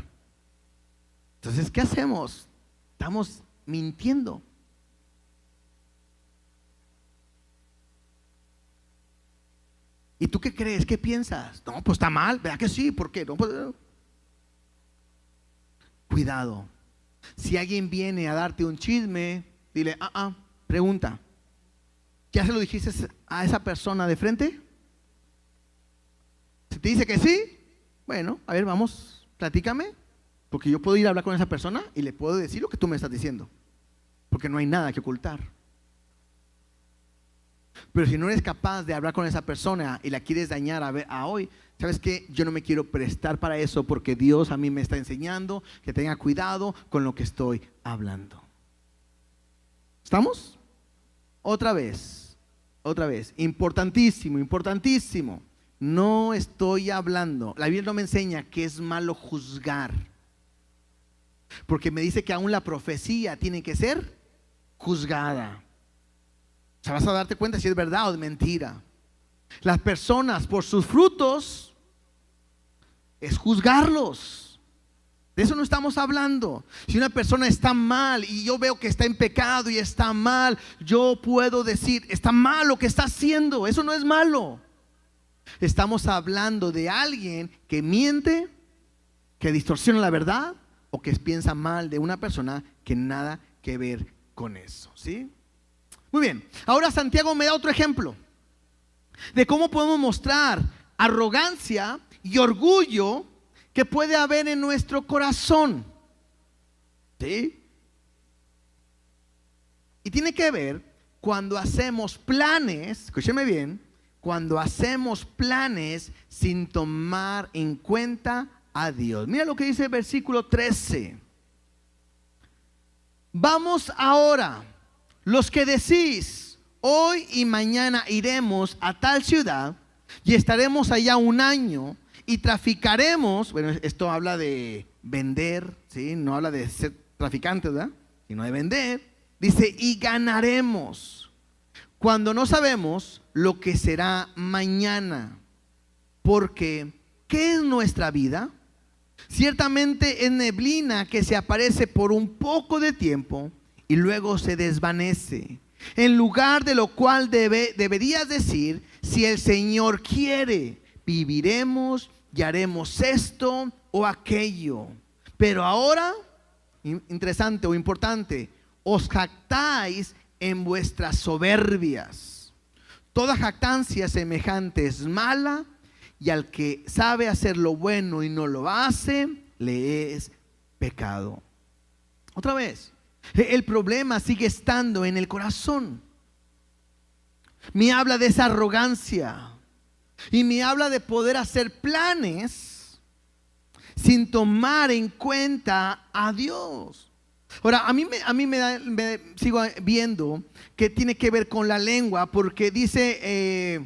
Entonces, ¿qué hacemos? Estamos mintiendo. ¿Y tú qué crees? ¿Qué piensas? No, pues está mal, ¿verdad que sí? ¿Por qué? No, pues, cuidado. Si alguien viene a darte un chisme, dile, pregunta, ¿ya se lo dijiste a esa persona de frente? Si te dice que sí, bueno, a ver, vamos, platícame, porque yo puedo ir a hablar con esa persona y le puedo decir lo que tú me estás diciendo, porque no hay nada que ocultar. Pero si no eres capaz de hablar con esa persona y la quieres dañar a hoy, ¿sabes qué? Yo no me quiero prestar para eso, porque Dios a mí me está enseñando que tenga cuidado con lo que estoy hablando. ¿Estamos? Otra vez, importantísimo, importantísimo. No estoy hablando, la Biblia no me enseña que es malo juzgar, porque me dice que aún la profecía tiene que ser juzgada. O sea, vas a darte cuenta si es verdad o es mentira. Las personas por sus frutos es juzgarlos. De eso no estamos hablando. Si una persona está mal y yo veo que está en pecado y está mal, yo puedo decir, está mal lo que está haciendo. Eso no es malo. Estamos hablando de alguien que miente, que distorsiona la verdad o que piensa mal de una persona que nada que ver con eso, ¿sí? Muy bien, ahora Santiago me da otro ejemplo de cómo podemos mostrar arrogancia y orgullo que puede haber en nuestro corazón, ¿sí? Y tiene que ver cuando hacemos planes, escúcheme bien, cuando hacemos planes sin tomar en cuenta a Dios. Mira lo que dice el versículo 13. Vamos ahora, los que decís, hoy y mañana iremos a tal ciudad y estaremos allá un año y traficaremos, bueno, esto habla de vender, ¿sí? No habla de ser traficantes, ¿verdad? Sino de vender. Dice, y ganaremos, cuando no sabemos lo que será mañana. Porque, ¿qué es nuestra vida? Ciertamente es neblina que se aparece por un poco de tiempo y luego se desvanece. En lugar de lo cual deberías decir, si el Señor quiere, viviremos y haremos esto o aquello. Pero ahora, interesante o importante, os jactáis en vuestras soberbias. Toda jactancia semejante es mala, y al que sabe hacer lo bueno y no lo hace, le es pecado. Otra vez, el problema sigue estando en el corazón. Me habla de esa arrogancia y me habla de poder hacer planes sin tomar en cuenta a Dios. Ahora, a mí sigo viendo que tiene que ver con la lengua, porque dice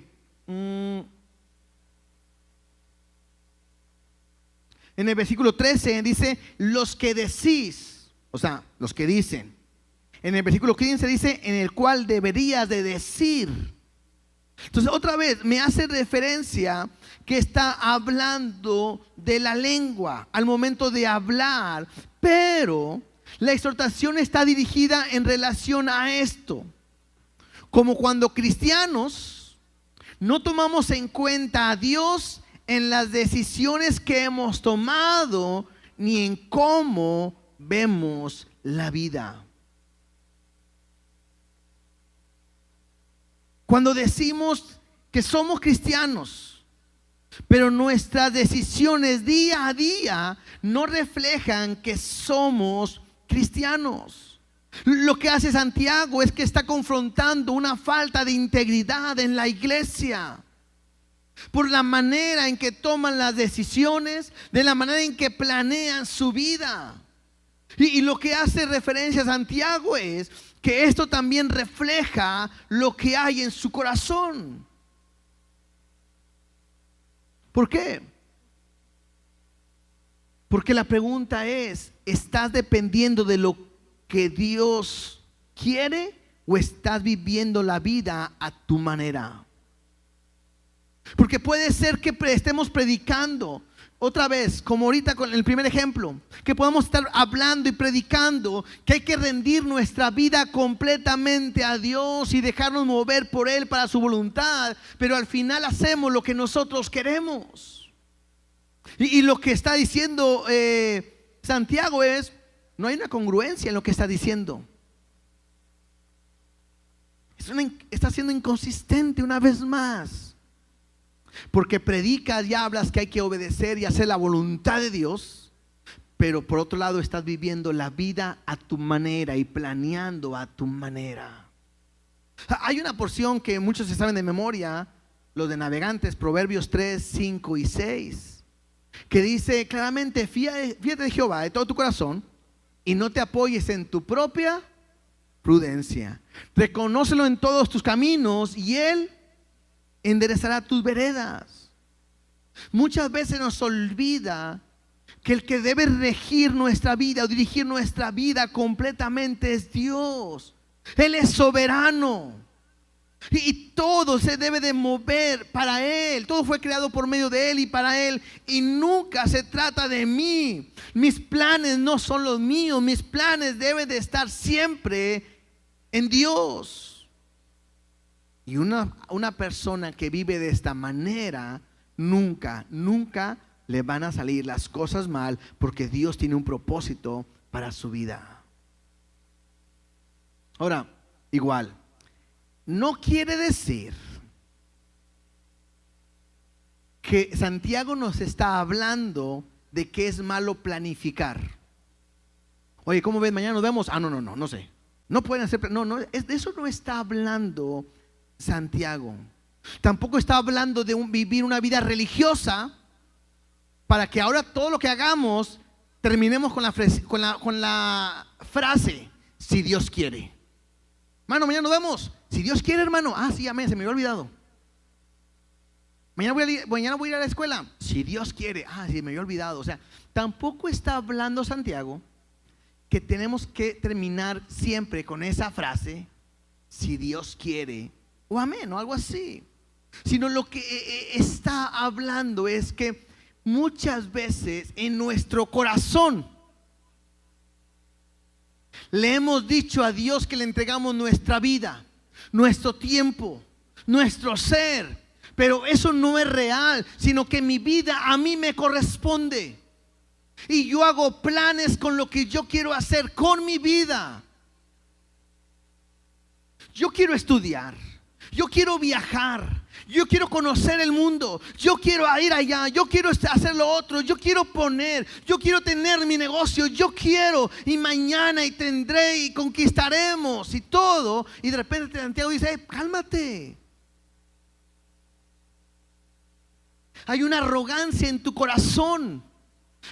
en el versículo 13 dice, los que decís, o sea, los que dicen. En el versículo 15 dice, en el cual deberías de decir. Entonces, otra vez, me hace referencia que está hablando de la lengua al momento de hablar, pero la exhortación está dirigida en relación a esto. Como cuando cristianos no tomamos en cuenta a Dios en las decisiones que hemos tomado, ni en cómo vemos la vida. Cuando decimos que somos cristianos, pero nuestras decisiones día a día no reflejan que somos cristianos. Lo que hace Santiago es que está confrontando una falta de integridad en la iglesia, por la manera en que toman las decisiones, de la manera en que planean su vida. Y lo que hace referencia a Santiago es que esto también refleja lo que hay en su corazón. ¿Por qué? Porque la pregunta es, ¿estás dependiendo de lo que Dios quiere o estás viviendo la vida a tu manera? Porque puede ser que estemos predicando, otra vez, como ahorita con el primer ejemplo, que podamos estar hablando y predicando que hay que rendir nuestra vida completamente a Dios y dejarnos mover por Él para su voluntad, pero al final hacemos lo que nosotros queremos. Y lo que está diciendo Santiago es, no hay una congruencia en lo que está diciendo. Está siendo inconsistente una vez más. Porque predicas y hablas que hay que obedecer y hacer la voluntad de Dios, pero por otro lado estás viviendo la vida a tu manera y planeando a tu manera. Hay una porción que muchos se saben de memoria, los de navegantes, Proverbios 3, 5 y 6, que dice claramente, fíjate de Jehová de todo tu corazón y no te apoyes en tu propia prudencia. Reconócelo en todos tus caminos y Él enderezará tus veredas. Muchas veces nos olvida que el que debe regir nuestra vida o dirigir nuestra vida completamente es Dios. Él es soberano y todo se debe de mover para Él. Todo fue creado por medio de Él y para Él, y nunca se trata de mí. Mis planes no son los míos. Mis planes deben de estar siempre en Dios. Y una persona que vive de esta manera, nunca le van a salir las cosas mal, porque Dios tiene un propósito para su vida. Ahora, igual, no quiere decir que Santiago nos está hablando de que es malo planificar. Oye, ¿cómo ves? Mañana nos vemos. No sé. No pueden hacer, de eso no está hablando Santiago. Tampoco está hablando de vivir una vida religiosa para que ahora todo lo que hagamos terminemos con la frase, si Dios quiere. Hermano, mañana nos vemos. Si Dios quiere, hermano. Ah, sí, amén, se me había olvidado. Mañana voy a ir a la escuela. Si Dios quiere. Ah, sí, me había olvidado. O sea, tampoco está hablando Santiago que tenemos que terminar siempre con esa frase, si Dios quiere, o amén, o algo así. Sino lo que está hablando es que muchas veces en nuestro corazón le hemos dicho a Dios que le entregamos nuestra vida, nuestro tiempo, nuestro ser, pero eso no es real, sino que mi vida a mí me corresponde. Y yo hago planes con lo que yo quiero hacer con mi vida. Yo quiero estudiar, yo quiero viajar, yo quiero conocer el mundo, yo quiero ir allá, yo quiero hacer lo otro, yo quiero tener mi negocio, yo quiero, y mañana y tendré y conquistaremos y todo. Y de repente Santiago dice, cálmate. Hay una arrogancia en tu corazón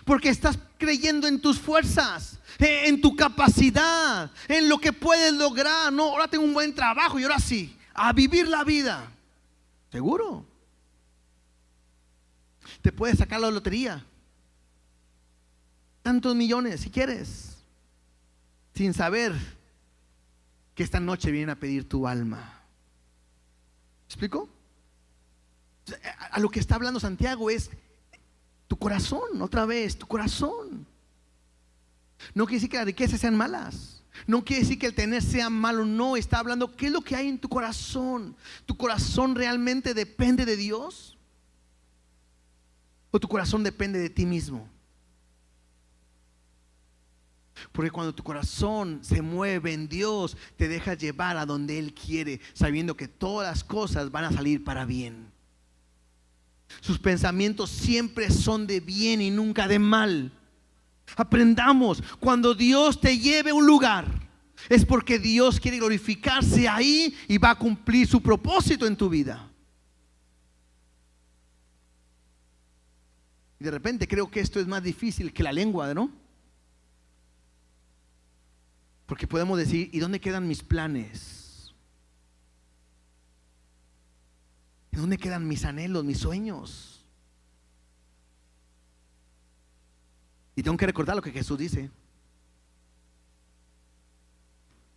porque estás creyendo en tus fuerzas, en tu capacidad, en lo que puedes lograr. No, ahora tengo un buen trabajo y ahora sí, a vivir la vida. Seguro. Te puedes sacar la lotería, tantos millones si quieres, sin saber que esta noche vienen a pedir tu alma. ¿Me explico? A lo que está hablando Santiago es tu corazón, otra vez, tu corazón. No quiere decir que las riquezas sean malas, no quiere decir que el tener sea malo, no. Está hablando qué es lo que hay en tu corazón. ¿Tu corazón realmente depende de Dios? ¿O tu corazón depende de ti mismo? Porque cuando tu corazón se mueve en Dios, te dejas llevar a donde Él quiere, sabiendo que todas las cosas van a salir para bien. Sus pensamientos siempre son de bien y nunca de mal. Aprendamos, cuando Dios te lleve a un lugar, es porque Dios quiere glorificarse ahí y va a cumplir su propósito en tu vida. Y de repente creo que esto es más difícil que la lengua, ¿no? Porque podemos decir, ¿y dónde quedan mis planes? ¿Y dónde quedan mis anhelos, mis sueños? Y tengo que recordar lo que Jesús dice: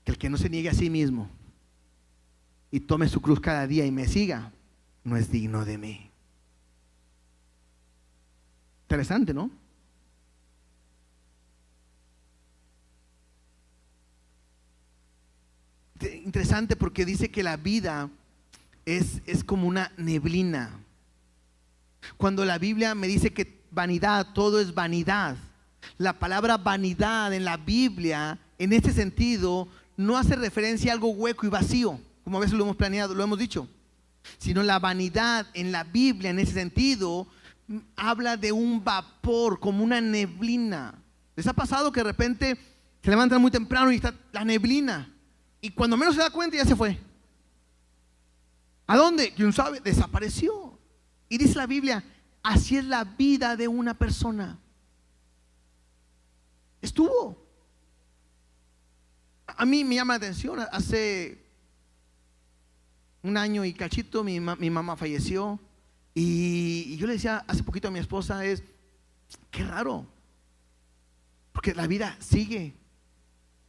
que el que no se niegue a sí mismo y tome su cruz cada día y me siga, no es digno de mí. Interesante, ¿no? Interesante porque dice que la vida es como una neblina. Cuando la Biblia me dice que vanidad, todo es vanidad, la palabra vanidad en la Biblia, en este sentido, no hace referencia a algo hueco y vacío, como a veces lo hemos planeado, lo hemos dicho, sino la vanidad en la Biblia, en ese sentido, habla de un vapor, como una neblina. ¿Les ha pasado que de repente se levantan muy temprano y está la neblina? Y cuando menos se da cuenta ya se fue. ¿A dónde? ¿Quién sabe? Desapareció. Y dice la Biblia, así es la vida de una persona. Estuvo. A mí me llama la atención, hace un año y cachito mi mamá falleció. Y yo le decía hace poquito a mi esposa, qué raro, porque la vida sigue.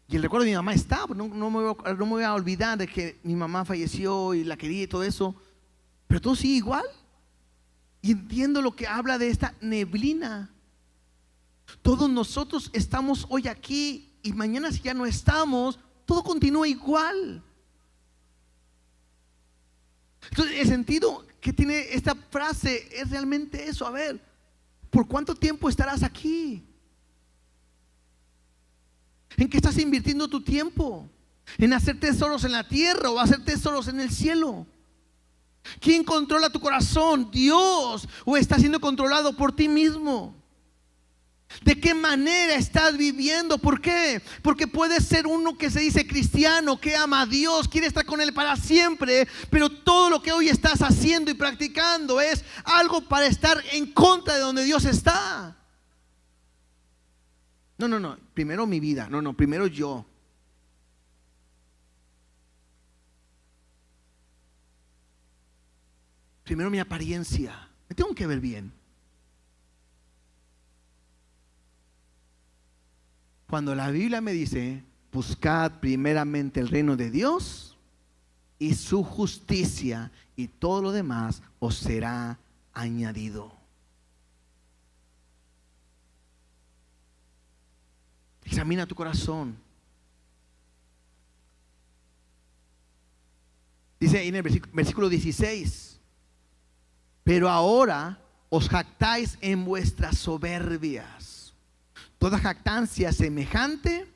Y el recuerdo de mi mamá está, no me voy a olvidar de que mi mamá falleció y la quería y todo eso, pero todo sigue igual. Y entiendo lo que habla de esta neblina. Todos nosotros estamos hoy aquí y mañana, si ya no estamos, todo continúa igual. Entonces el sentido que tiene esta frase es realmente eso. A ver, ¿por cuánto tiempo estarás aquí? ¿En qué estás invirtiendo tu tiempo? ¿En hacer tesoros en la tierra o hacer tesoros en el cielo? ¿Quién controla tu corazón? ¿Dios? ¿O estás siendo controlado por ti mismo? ¿De qué manera estás viviendo? ¿Por qué? Porque puedes ser uno que se dice cristiano, que ama a Dios, quiere estar con Él para siempre, pero todo lo que hoy estás haciendo y practicando es algo para estar en contra de donde Dios está. No, primero mi vida, primero yo. Primero mi apariencia. Me tengo que ver bien. Cuando la Biblia me dice, buscad primeramente el reino de Dios y su justicia, y todo lo demás os será añadido. Examina tu corazón. Dice en el versículo 16, pero ahora os jactáis en vuestras soberbias. Toda jactancia semejante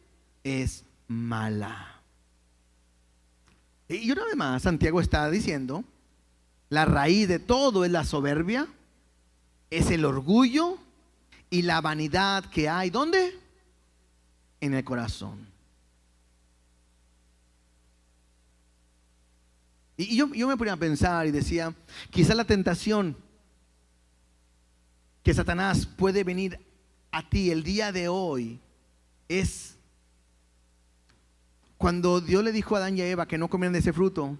es mala. Y una vez más, Santiago está diciendo, la raíz de todo es la soberbia, es el orgullo y la vanidad que hay. ¿Dónde? En el corazón. Y yo me ponía a pensar y decía, quizá la tentación que Satanás puede venir a ti el día de hoy es cuando Dios le dijo a Adán y a Eva que no comieran de ese fruto.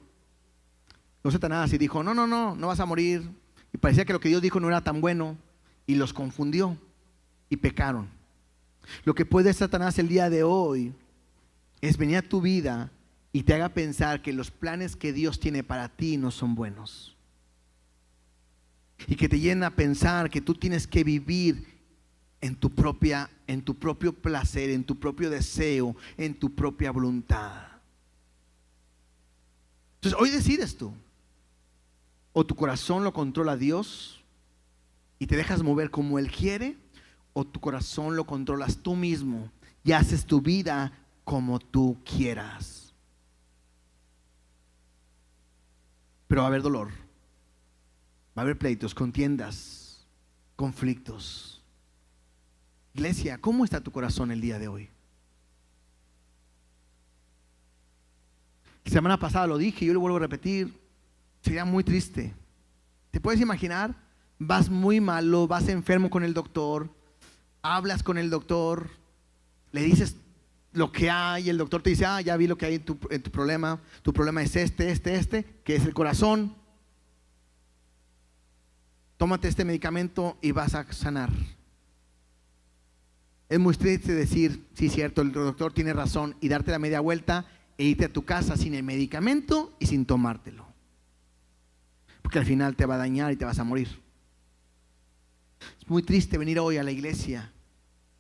Los Satanás y dijo, no vas a morir. Y parecía que lo que Dios dijo no era tan bueno y los confundió y pecaron. Lo que puede Satanás el día de hoy es venir a tu vida y te haga pensar que los planes que Dios tiene para ti no son buenos. Y que te llena a pensar que tú tienes que vivir en tu propio placer, en tu propio deseo, en tu propia voluntad. Entonces hoy decides tú. O tu corazón lo controla Dios y te dejas mover como Él quiere, o tu corazón lo controlas tú mismo y haces tu vida como tú quieras. Pero va a haber dolor, va a haber pleitos, contiendas, conflictos. Iglesia, ¿cómo está tu corazón el día de hoy? La semana pasada lo dije y yo lo vuelvo a repetir. Sería muy triste. ¿Te puedes imaginar? Vas muy malo, vas enfermo con el doctor, hablas con el doctor, le dices lo que hay, y el doctor te dice, ya vi lo que hay en tu problema. Tu problema es este, que es el corazón. Tómate este medicamento y vas a sanar. Es muy triste decir, sí, cierto, el doctor tiene razón, y darte la media vuelta e irte a tu casa sin el medicamento y sin tomártelo. Porque al final te va a dañar y te vas a morir. Es muy triste venir hoy a la iglesia.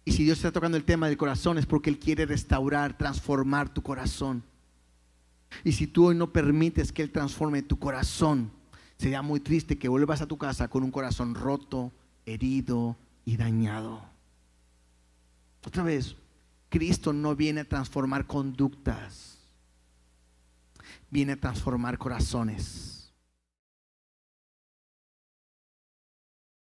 Y si Dios está tocando el tema del corazón es porque Él quiere restaurar, transformar tu corazón. Y si tú hoy no permites que Él transforme tu corazón, sería muy triste que vuelvas a tu casa con un corazón roto, herido y dañado. Otra vez, Cristo no viene a transformar conductas, viene a transformar corazones.